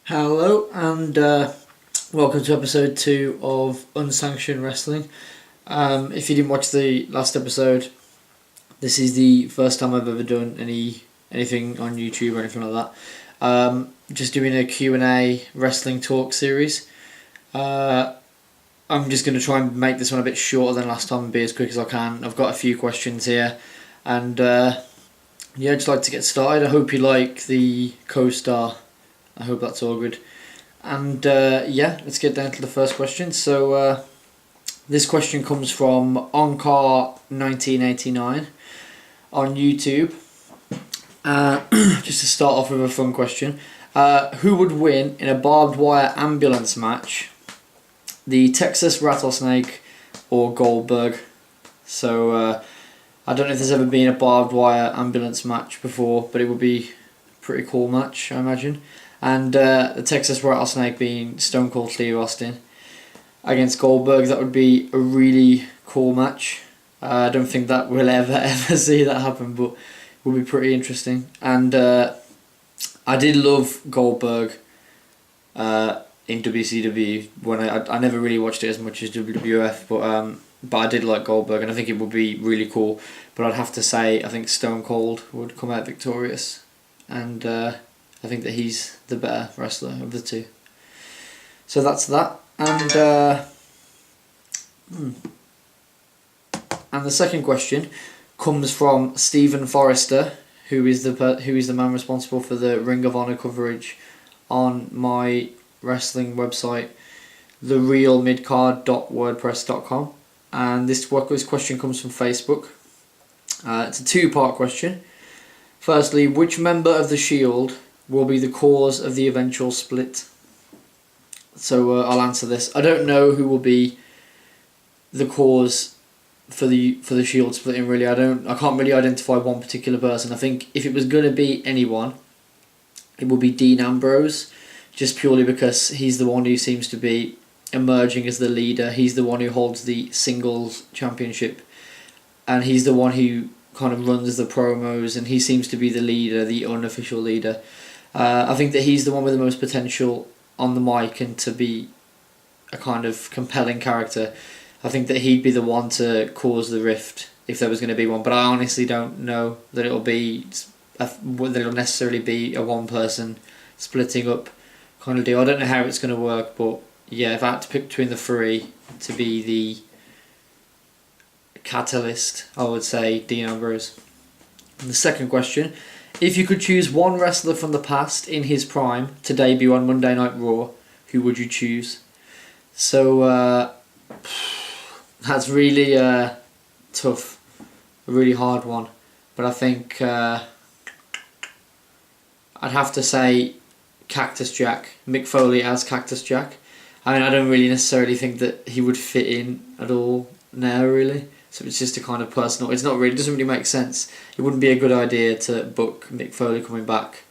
Hello and welcome to episode 2 of Unsanctioned Wrestling. If you didn't watch the last episode, this is the first time I've ever done anything on YouTube or anything like that. Just doing a Q&A wrestling talk series. I'm just going to try and make this one a bit shorter than last time and be as quick as I can. I've got a few questions here and I'd just like to get started. I hope you like the co-star. I hope that's all good. And let's get down to the first question. So this question comes from Onkar1989 on YouTube. Just to start off with a fun question. Who would win in a barbed wire ambulance match? The Texas Rattlesnake or Goldberg? So I don't know if there's ever been a barbed wire ambulance match before, but it would be a pretty cool match, I imagine. And the Texas Rattlesnake being Stone Cold Steve Austin against Goldberg, that would be a really cool match. I don't think that we'll ever see that happen, but it will be pretty interesting. And I did love Goldberg in WCW when I never really watched it as much as WWF, but I did like Goldberg, and I think it would be really cool. But I'd have to say I think Stone Cold would come out victorious, and I think that he's the better wrestler of the two. So that's that. And the second question comes from Stephen Forrester, who is the man responsible for the Ring of Honor coverage on my wrestling website, therealmidcard.wordpress.com. And this question comes from Facebook. It's a two-part question. Firstly, which member of the Shield will be the cause of the eventual split? So I'll answer this. I don't know who will be the cause for the Shield splitting. Really, I can't really identify one particular person. I think if it was going to be anyone, it will be Dean Ambrose, just purely because he's the one who seems to be emerging as the leader. He's the one who holds the singles championship, and he's the one who kind of runs the promos, and he seems to be the leader, the unofficial leader. I think that he's the one with the most potential on the mic and to be a kind of compelling character. I think that he'd be the one to cause the rift if there was going to be one. But I honestly don't know that it'll necessarily be a one person splitting up kind of deal. I don't know how it's going to work, but yeah, if I had to pick between the three to be the catalyst, I would say Dean Ambrose. And the second question: if you could choose one wrestler from the past in his prime to debut on Monday Night Raw, who would you choose? So that's really tough, a really hard one. But I think I'd have to say Cactus Jack, Mick Foley as Cactus Jack. I mean, I don't really necessarily think that he would fit in at all now, really. So it's just a kind of personal. It doesn't really make sense. It wouldn't be a good idea to book Mick Foley coming back.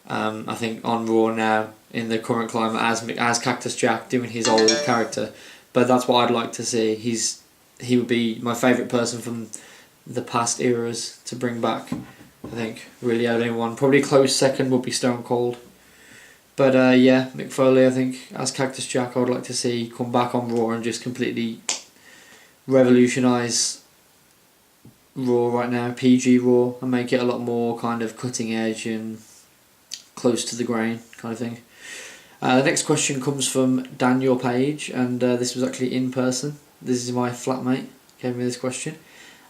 I think on Raw now in the current climate as Cactus Jack doing his old character, but that's what I'd like to see. He would be my favourite person from the past eras to bring back. I think really out of anyone. Probably a close second would be Stone Cold. But Mick Foley, I think as Cactus Jack, I would like to see come back on Raw and just completely revolutionise Raw right now, PG Raw, and make it a lot more kind of cutting edge and close to the grain kind of thing. The next question comes from Daniel Page, and this was actually in person. This is my flatmate gave me this question.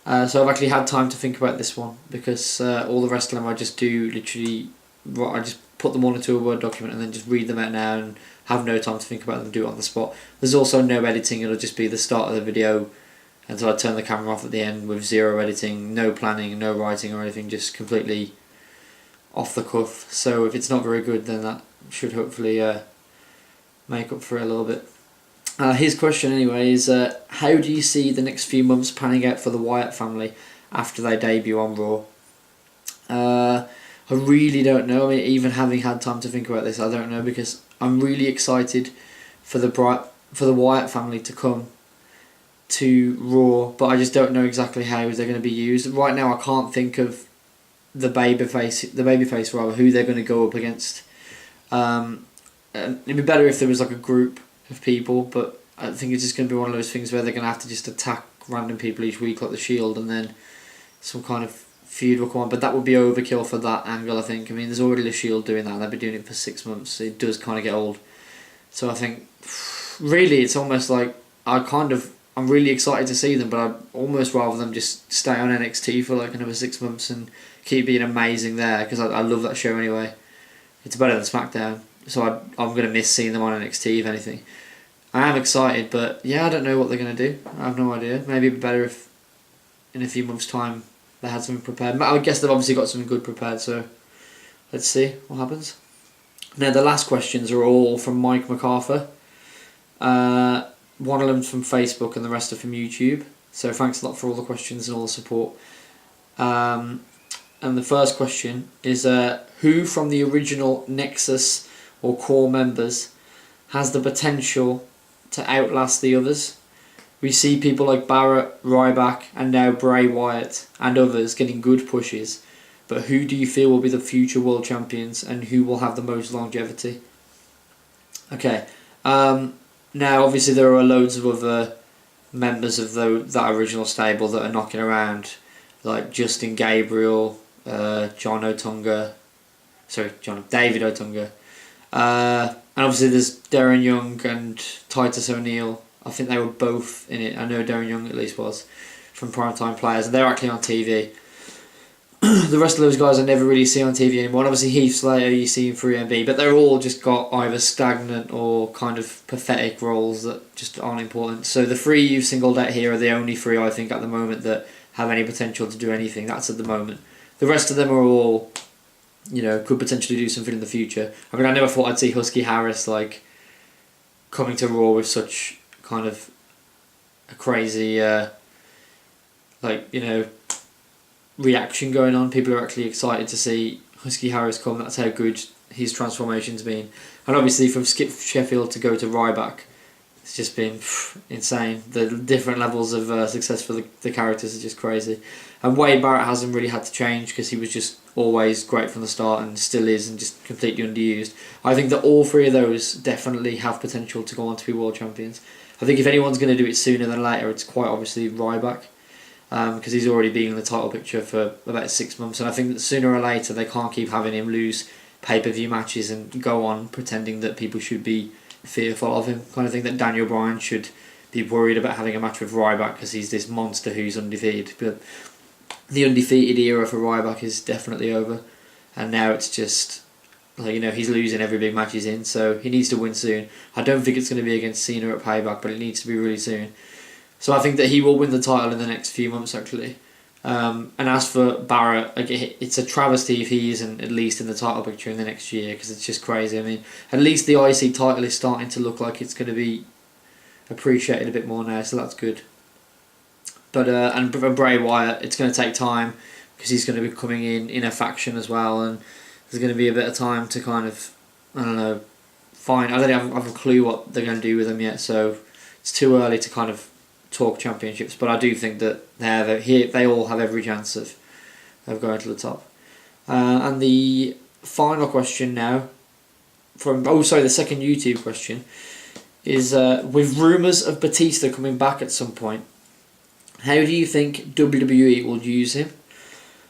So I've actually had time to think about this one, because all the rest of them I just do literally, I just put them all into a Word document and then just read them out now and have no time to think about them, do it on the spot. There's also no editing, it'll just be the start of the video, and so I turn the camera off at the end with zero editing, no planning, no writing or anything, just completely off the cuff. So if it's not very good, then that should hopefully make up for it a little bit. His question anyway is, how do you see the next few months panning out for the Wyatt family after they debut on Raw? I really don't know. I mean, even having had time to think about this, I don't know, because I'm really excited for the Wyatt family to come to Raw, but I just don't know exactly how they're going to be used. Right now, I can't think of the babyface rather, who they're going to go up against. It'd be better if there was like a group of people, but I think it's just going to be one of those things where they're going to have to just attack random people each week like the Shield, and then some kind of feud will come on. But that would be overkill for that angle, I think. I mean, there's already the Shield doing that, and they've been doing it for 6 months, so it does kind of get old. So I think, really, it's almost like I'm really excited to see them, but I'd almost rather them just stay on NXT for like another 6 months and keep being amazing there, because I love that show anyway. It's better than SmackDown, so I'm going to miss seeing them on NXT, if anything. I am excited, but yeah, I don't know what they're going to do. I have no idea. Maybe it'd be better if in a few months' time they had something prepared. But I guess they've obviously got something good prepared, so let's see what happens. Now, the last questions are all from Mike MacArthur. One of them's from Facebook and the rest are from YouTube. So thanks a lot for all the questions and all the support. And the first question is, who from the original Nexus or core members has the potential to outlast the others? We see people like Barrett, Ryback, and now Bray Wyatt and others getting good pushes. But who do you feel will be the future world champions, and who will have the most longevity? Okay. Now, obviously, there are loads of other members of that original stable that are knocking around, like Justin Gabriel, David Otunga. And obviously there's Darren Young and Titus O'Neil. I think they were both in it. I know Darren Young at least was, from Primetime Players, and they're actually on TV. The rest of those guys I never really see on TV anymore. And obviously Heath Slater you see in 3MB, but they're all just got either stagnant or kind of pathetic roles that just aren't important. So the three you've singled out here are the only three I think at the moment that have any potential to do anything. That's at the moment. The rest of them are all, could potentially do something in the future. I mean, I never thought I'd see Husky Harris coming to Raw with such kind of a crazy reaction going on. People are actually excited to see Husky Harris come. That's how good his transformation's been. And obviously from Skip Sheffield to go to Ryback, it's just been insane. The different levels of success for the characters is just crazy. And Wade Barrett hasn't really had to change because he was just always great from the start and still is, and just completely underused. I think that all three of those definitely have potential to go on to be world champions. I think if anyone's going to do it sooner than later, it's quite obviously Ryback. Because he's already been in the title picture for about 6 months, and I think that sooner or later they can't keep having him lose pay-per-view matches and go on pretending that people should be fearful of him, kind of thing. That Daniel Bryan should be worried about having a match with Ryback because he's this monster who's undefeated. But the undefeated era for Ryback is definitely over, and now it's just he's losing every big match he's in, so he needs to win soon. I don't think it's going to be against Cena at Payback, but it needs to be really soon. So I think that he will win the title in the next few months, actually. And as for Barrett, it's a travesty if he isn't at least in the title picture in the next year, because it's just crazy. I mean, at least the IC title is starting to look like it's going to be appreciated a bit more now, so that's good. But and Bray Wyatt, it's going to take time because he's going to be coming in a faction as well, and there's going to be a bit of time to kind of, I don't have a clue what they're going to do with him yet, so it's too early to kind of talk championships, but I do think that they all have every chance of going to the top. And the final question now, the second YouTube question, is with rumours of Batista coming back at some point, how do you think WWE will use him?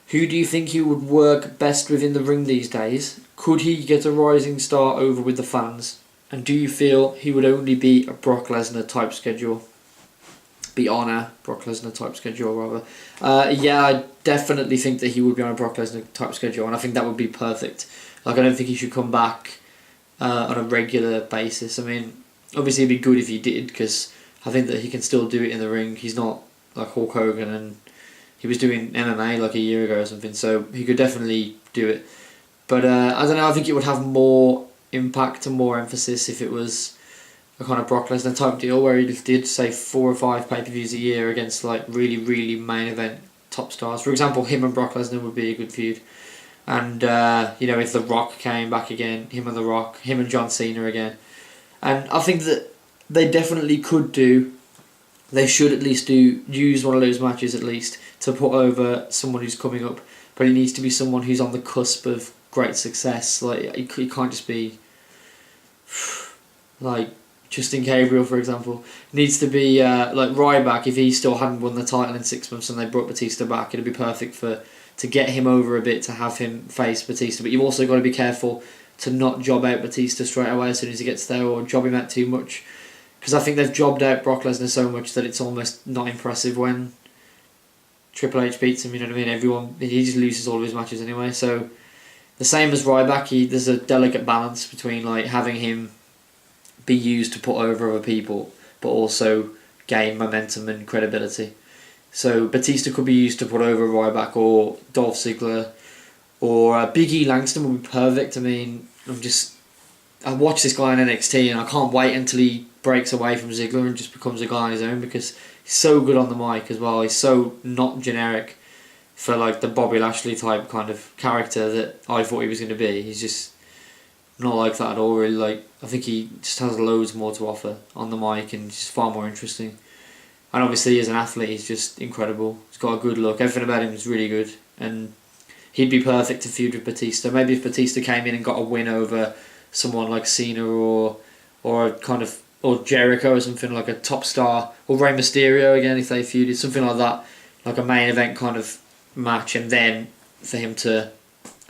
Who do you think he would work best within the ring these days? Could he get a rising star over with the fans? And do you feel he would only be a Brock Lesnar type schedule? Brock Lesnar type schedule rather. I definitely think that he would be on a Brock Lesnar type schedule, and I think that would be perfect. I don't think he should come back on a regular basis. I mean, obviously it'd be good if he did, because I think that he can still do it in the ring. He's not like Hulk Hogan, and he was doing MMA like a year ago or something, so he could definitely do it. But I don't know, I think it would have more impact and more emphasis if it was a kind of Brock Lesnar type deal where he did say 4 or 5 pay-per-views a year against really, really main event top stars. For example, him and Brock Lesnar would be a good feud. And if The Rock came back again, him and The Rock, him and John Cena again. And I think that they definitely could they should at least use one of those matches at least to put over someone who's coming up. But it needs to be someone who's on the cusp of great success. He can't just be like Justin Gabriel, for example, needs to be like Ryback. If he still hadn't won the title in 6 months and they brought Batista back, it'd be perfect to get him over a bit, to have him face Batista. But you've also got to be careful to not job out Batista straight away as soon as he gets there, or job him out too much, because I think they've jobbed out Brock Lesnar so much that it's almost not impressive when Triple H beats him. You know what I mean? He just loses all of his matches anyway. So the same as Ryback, there's a delicate balance between like having him be used to put over other people, but also gain momentum and credibility. So Batista could be used to put over Ryback or Dolph Ziggler, or Big E Langston would be perfect. I mean, I watch this guy in NXT and I can't wait until he breaks away from Ziggler and just becomes a guy on his own, because he's so good on the mic as well. He's so not generic for like the Bobby Lashley type kind of character that I thought he was going to be. He's just not like that at all, really. Like, I think he just has loads more to offer on the mic and just far more interesting. And obviously as an athlete, he's just incredible. He's got a good look. Everything about him is really good, and he'd be perfect to feud with Batista. Maybe if Batista came in and got a win over someone like Cena or Jericho or something, like a top star, or Rey Mysterio again if they feuded, something like that, like a main event kind of match, and then for him to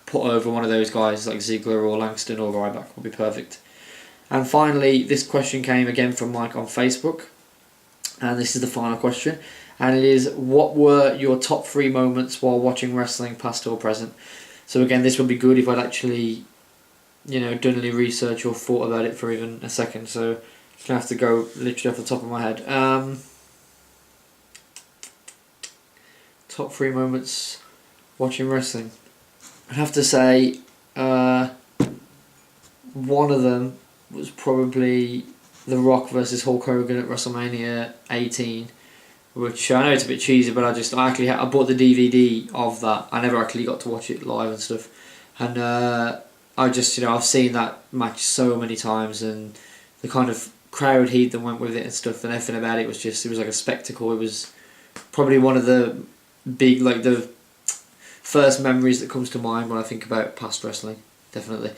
put over one of those guys like Ziggler or Langston or Ryback would be perfect. And finally, this question came again from Mike on Facebook, and this is the final question, and it is, what were your top 3 moments while watching wrestling, past or present? So again, this would be good if I'd actually, done any research or thought about it for even a second, so just gonna have to go literally off the top of my head. Top 3 moments watching wrestling. I'd have to say one of them was probably The Rock versus Hulk Hogan at WrestleMania 18, which I know it's a bit cheesy, but I bought the DVD of that. I never actually got to watch it live and stuff, and I've seen that match so many times, and the kind of crowd heat that went with it and stuff, and everything about it was like a spectacle. It was probably one of the big, like, the first memories that comes to mind when I think about past wrestling, definitely.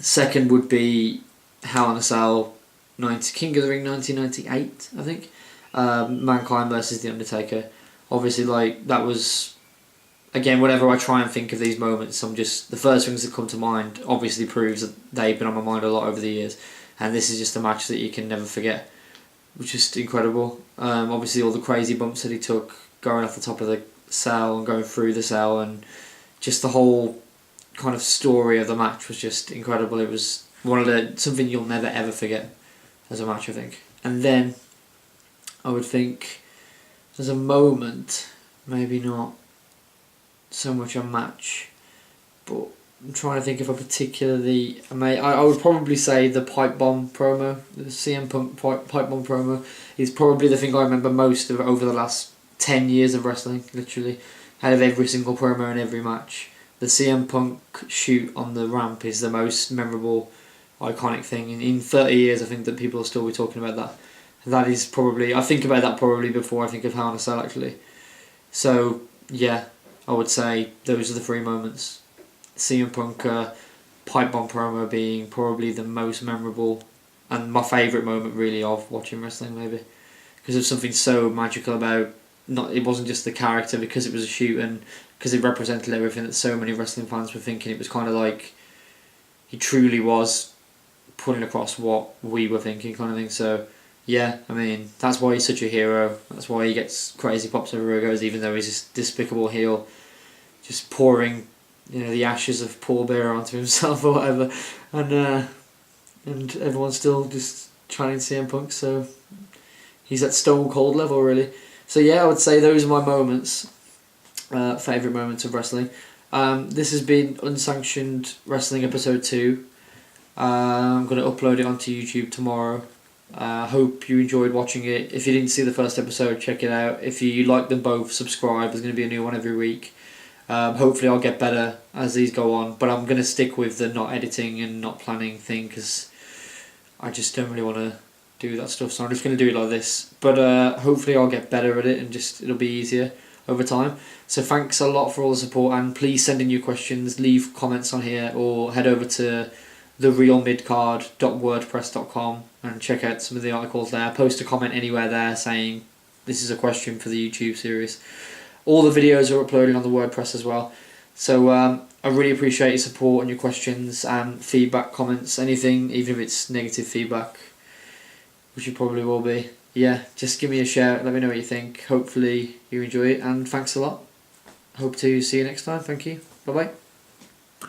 Second would be Hell in a Cell, King of the Ring 1998, I think. Mankind versus The Undertaker. Obviously, like, that was, again, whenever I try and think of these moments, the first things that come to mind obviously proves that they've been on my mind a lot over the years, and this is just a match that you can never forget, which is just incredible. Obviously all the crazy bumps that he took going off the top of the cell and going through the cell, and just the whole kind of story of the match was just incredible. It was something you'll never ever forget as a match, I think. And then I would think as a moment, maybe not so much a match, but I'm trying to think of a particularly. I would probably say the pipe bomb promo, the CM Punk pipe bomb promo, is probably the thing I remember most of over the last 10 years of wrestling. Literally, out of every single promo in every match, the CM Punk shoot on the ramp is the most memorable, iconic thing. In 30 years, I think that people will still be talking about that. That is probably, I think about that probably before I think of Hell in a Cell, actually. So yeah, I would say those are the 3 moments. CM Punk pipe bomb promo being probably the most memorable and my favourite moment really of watching wrestling, maybe, because there's something so magical about, it wasn't just the character, because it was a shoot and because it represented everything that so many wrestling fans were thinking. It was kind of like he truly was putting across what we were thinking, kind of thing. So yeah, I mean, that's why he's such a hero. That's why he gets crazy pops everywhere he goes, even though he's this despicable heel, just pouring, the ashes of poor bear onto himself or whatever, and everyone's still just trying to CM Punk. So he's at Stone Cold level, really. So yeah, I would say those are my moments, favourite moments of wrestling. This has been Unsanctioned Wrestling episode 2. I'm going to upload it onto YouTube tomorrow. Hope you enjoyed watching it. If you didn't see the first episode, check it out. If you like them both, subscribe. There's going to be a new one every week. Hopefully I'll get better as these go on, but I'm going to stick with the not editing and not planning thing, because I just don't really want to do that stuff, so I'm just going to do it like this. But hopefully I'll get better at it, and it'll be easier over time. So thanks a lot for all the support, and please send in your questions, leave comments on here, or head over to therealmidcard.wordpress.com and check out some of the articles there. Post a comment anywhere there saying this is a question for the YouTube series. All the videos are uploaded on the WordPress as well. So I really appreciate your support and your questions and feedback, comments, anything, even if it's negative feedback, which you probably will be. Yeah, just give me a shout, let me know what you think. Hopefully you enjoy it, and thanks a lot. Hope to see you next time. Thank you. Bye bye.